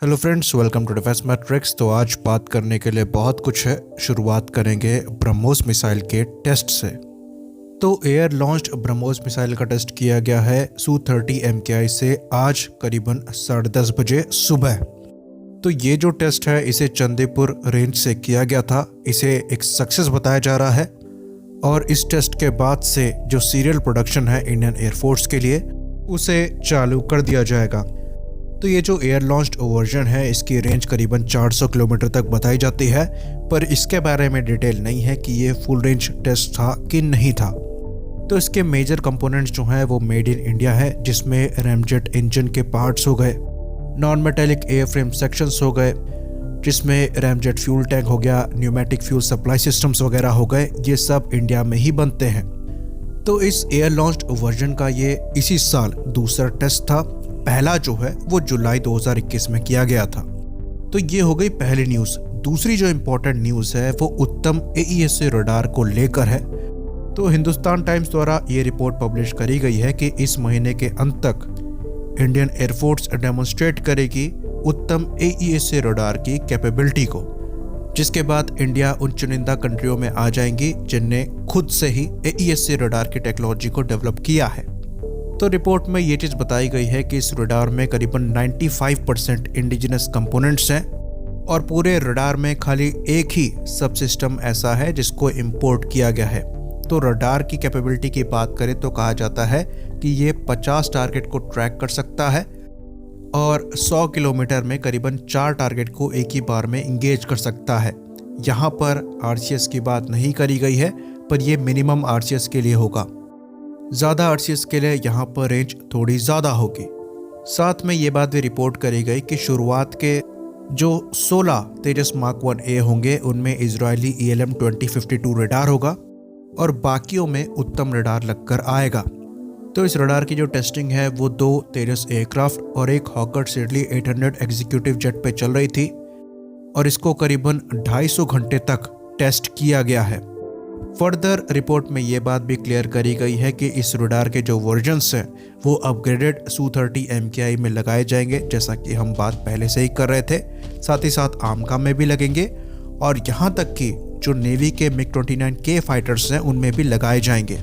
Hello friends, welcome to Defence Matrix. तो आज बात करने के लिए बहुत कुछ है। शुरुआत करेंगे ब्रह्मोस मिसाइल के टेस्ट से। तो एयर लॉन्च्ड ब्रह्मोस मिसाइल का टेस्ट किया गया है Su-30 MKI से आज करीबन 10:30 बजे सुबह। तो ये जो टेस्ट है इसे चंदीपुर रेंज से किया गया था। इसे एक सक्सेस बताया जा रहा है और इस टेस्ट के बाद से जो सीरियल प्रोडक्शन है इंडियन एयरफोर्स के लिए उसे चालू कर दिया जाएगा। तो ये जो एयर लॉन्च्ड वर्जन है इसकी रेंज करीबन 400 किलोमीटर तक बताई जाती है, पर इसके बारे में डिटेल नहीं है कि ये फुल रेंज टेस्ट था कि नहीं था। तो इसके मेजर कंपोनेंट्स जो हैं वो मेड इन इंडिया है, जिसमें रैमजेट इंजन के पार्ट्स हो गए, non metallic air frame sections हो गए, जिसमें रैमजेट फ्यूल टैंक हो गया, न्यूमेटिक फ्यूल सप्लाई सिस्टम्स वगैरह हो गए। ये सब इंडिया में ही बनते हैं। तो इस एयर लॉन्च्ड वर्जन का ये इसी साल दूसरा टेस्ट था। पहला जो है वो जुलाई 2021 में किया गया था। तो ये हो गई पहली न्यूज़। दूसरी जो इम्पोर्टेंट न्यूज़ है वो उत्तम AESA रडार को लेकर है। तो हिंदुस्तान टाइम्स द्वारा ये रिपोर्ट पब्लिश करी गई है कि इस महीने के अंत तक इंडियन एयरफोर्स डेमोन्स्ट्रेट करेगी उत्तम AESA रडार की कैपेबिलिटी को, जिसके बाद इंडिया उन चुनिंदा कंट्रियों में आ जाएंगी जिनने खुद से ही AESA रडार की टेक्नोलॉजी को डेवलप किया है। तो रिपोर्ट में ये चीज़ बताई गई है कि इस रडार में करीबन 95% इंडिजिनस कंपोनेंट्स हैं और पूरे रडार में खाली एक ही सब सिस्टम ऐसा है जिसको इंपोर्ट किया गया है। तो रडार की कैपेबिलिटी की बात करें तो कहा जाता है कि ये 50 टारगेट को ट्रैक कर सकता है और 100 किलोमीटर में करीबन 4 टारगेट को एक ही बार में इंगेज कर सकता है। यहाँ पर RCS की बात नहीं करी गई है, पर ये मिनिमम RCS के लिए होगा। ज़्यादा RCS के लिए यहाँ पर रेंज थोड़ी ज़्यादा होगी। साथ में ये बात भी रिपोर्ट करी गई कि शुरुआत के जो 16 तेजस मार्क 1A होंगे उनमें इजरायली ELM 2052 रडार होगा और बाकियों में उत्तम रडार लगकर आएगा। तो इस रडार की जो टेस्टिंग है वो 2 तेजस एयरक्राफ्ट और एक हॉकर सिडली 800 एग्जीक्यूटिव जेट पे चल रही थी और इसको करीबन 250 घंटे तक टेस्ट किया गया है। फर्दर रिपोर्ट में ये बात भी क्लियर करी गई है कि इस रडार के जो वर्जन्स हैं वो अपग्रेडेड Su-30 MKI में लगाए जाएंगे, जैसा कि हम बात पहले से ही कर रहे थे। साथ ही साथ आमका में भी लगेंगे और यहाँ तक कि जो नेवी के MiG-29K फाइटर्स हैं उनमें भी लगाए जाएंगे।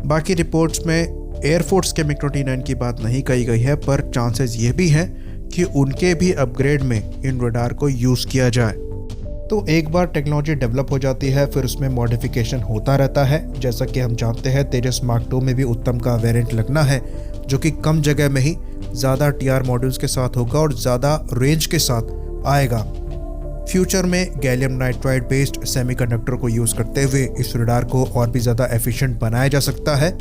बाकी रिपोर्ट्स में एयरफोर्स के MiG-29 की बात नहीं कही गई है, पर चांसेस ये भी हैं कि उनके भी अपग्रेड में इन रडार को यूज़ किया जाए। तो एक बार टेक्नोलॉजी डेवलप हो जाती है फिर उसमें मॉडिफिकेशन होता रहता है। जैसा कि हम जानते हैं तेजस मार्क 2 में भी उत्तम का वेरिएंट लगना है, जो कि कम जगह में ही ज़्यादा TR मॉड्यूल्स के साथ होगा और ज़्यादा रेंज के साथ आएगा। फ्यूचर में गैलियम नाइट्राइड बेस्ड सेमीकंडक्टर को यूज़ करते हुए इस रडार को और भी ज़्यादा एफिशिएंट बनाया जा सकता है,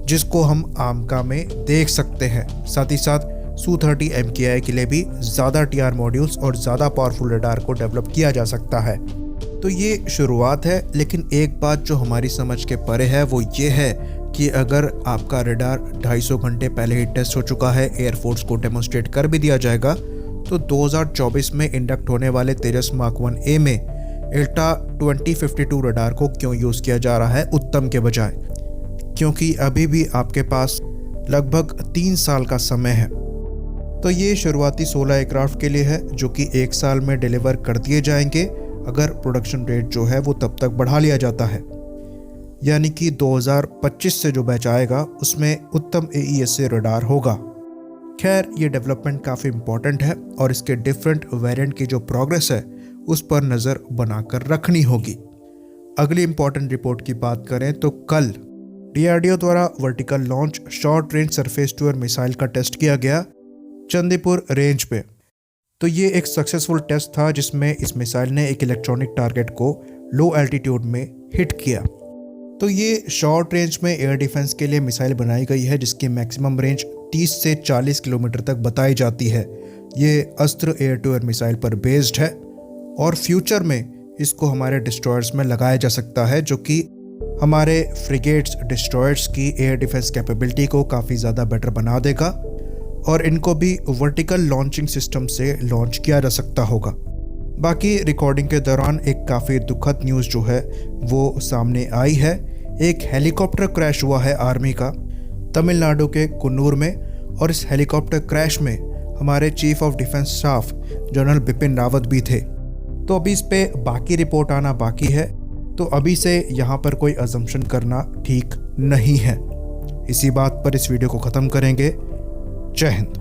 जिसको हम आमका में देख सकते हैं। साथ ही साथ Su-30 MKI के लिए भी ज़्यादा TR मॉड्यूल्स और ज़्यादा पावरफुल रडार को डेवलप किया जा सकता है। तो ये शुरुआत है, लेकिन एक बात जो हमारी समझ के परे है वो ये है कि अगर आपका रडार 250 घंटे पहले ही टेस्ट हो चुका है, एयरफोर्स को डेमोन्स्ट्रेट कर भी दिया जाएगा, तो 2024 में इंडक्ट होने वाले तेजस मार्क 1A में ILTA 2052 रडार को क्यों यूज़ किया जा रहा है उत्तम के बजाय? क्योंकि अभी भी आपके पास लगभग 3 साल का समय है। तो ये शुरुआती 16 एयरक्राफ्ट के लिए है जो कि 1 साल में डिलीवर कर दिए जाएंगे अगर प्रोडक्शन रेट जो है वो तब तक बढ़ा लिया जाता है। यानी कि 2025 से जो बैच आएगा उसमें उत्तम AESA रडार होगा। खैर, ये डेवलपमेंट काफ़ी इम्पोर्टेंट है और इसके डिफरेंट वेरिएंट की जो प्रोग्रेस है उस पर नज़र बनाकर रखनी होगी। अगली इम्पोर्टेंट रिपोर्ट की बात करें तो कल DRDO द्वारा vertical launch short range surface to air missile का टेस्ट किया गया चंदीपुर रेंज पे। तो ये एक सक्सेसफुल टेस्ट था जिसमें इस मिसाइल ने एक इलेक्ट्रॉनिक टारगेट को लो एल्टीट्यूड में हिट किया। तो ये शॉर्ट रेंज में एयर डिफेंस के लिए मिसाइल बनाई गई है जिसकी मैक्सिमम रेंज 30 से 40 किलोमीटर तक बताई जाती है। ये अस्त्र एयर टू एयर मिसाइल पर बेस्ड है और फ्यूचर में इसको हमारे डिस्ट्रॉयर्स में लगाया जा सकता है, जो कि हमारे फ्रिगेट्स डिस्ट्रॉयर्स की एयर डिफेंस कैपेबिलिटी को काफ़ी ज़्यादा बेटर बना देगा और इनको भी वर्टिकल लॉन्चिंग सिस्टम से लॉन्च किया जा सकता होगा। बाकी रिकॉर्डिंग के दौरान एक काफ़ी दुखद न्यूज़ जो है वो सामने आई है। एक हेलीकॉप्टर क्रैश हुआ है आर्मी का तमिलनाडु के कुन्नूर में और इस हेलीकॉप्टर क्रैश में हमारे chief of defence staff general Bipin Rawat भी थे। तो अभी इस पे बाकी रिपोर्ट आना बाकी है, तो अभी से यहाँ पर कोई अजम्पशन करना ठीक नहीं है। इसी बात पर इस वीडियो को ख़त्म करेंगे। जय हिंद।